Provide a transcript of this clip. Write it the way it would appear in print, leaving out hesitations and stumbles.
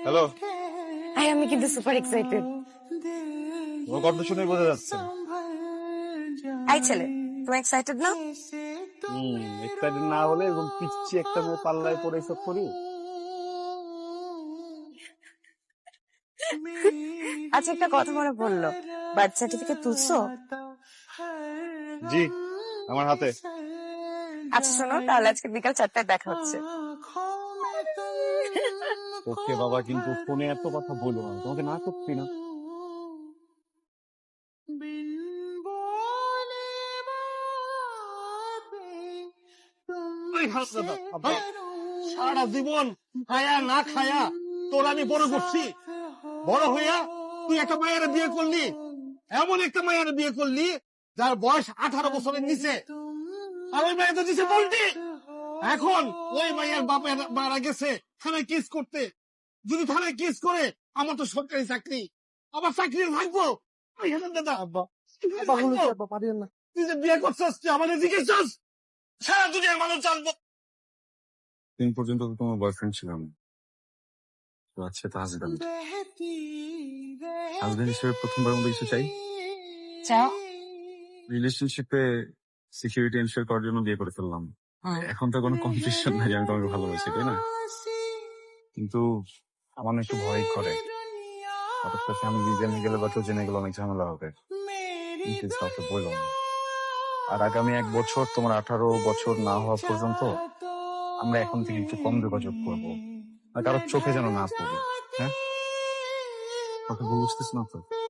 Hello, আমি কিন্তু super excited. তোমার কথা শুনে বোঝা যাচ্ছে। এই ছেলে, তুমি এক্সাইটেড না? এক্সাইটেড না হলে এরকম পিচ্ছি একটা মেয়ে পাল্লায় পড়ে এসব করি। আচ্ছা, একটা কথা মনে পড়লো, বার্থ সার্টিফিকেট তুলছো? জি, আমার হাতে। আচ্ছা শোনো, তাহলে আজকে বিকাল 4টায় দেখা হচ্ছে। ওকে বাবা, কিন্তু ফোনে এত কথা বলো না, তোমাকে না করছি না। সারা জীবন খায়া না খায়া তোর আমি বড় করছি। বড় হইয়া তুই একটা মায়ের বিয়ে করলি, এমন একটা মায়ের বিয়ে করলি যার বয়স 18 বছরের নিচে, আর ওই মায়ের তো দিছে বলটি। এখন ওই মায়ের বাপের মারা গেছে থানায় কেস করতে। যদি থানায় কেস করে, আমার তো সরকারি চাকরি, আমার চাকরি থাকবো। দাদা তুই যে বিয়ে করছিস, তুই আমাদের দিকে চাস, সারা দুনিয়ার মানুষ জানবো। দিন পর্যন্ত তো তোমার বয়ফ্রেন্ড ছিলাম, তো আচ্ছা তো হাজবেন্ড। হাজবেন্ড হিসেবে প্রথমবার মধ্যে কিছু চাই। চাও? রিলেশনশিপে সিকিউরিটি এনশিওর করার জন্য বিয়ে করে ফেললাম। এখন তো কোনো কম্পিটিশন নাই, আমি তোমাকে ভালোবাসি, তাই না? কিন্তু আমার না একটু ভয় করে, হঠাৎ করে ফ্যামিলি জেনে গেলে বা কেউ জেনে গেলে অনেক ঝামেলা হবে। প্লিজ কাউকে বললাম। আর আগামী 1 বছর, তোমার 18 বছর না হওয়া পর্যন্ত আমরা এখন থেকে একটু কম যোগাযোগ করবো, আর কারোর চোখে যেন না পড়ি। হ্যাঁ, কথা বুঝতেছ না তো?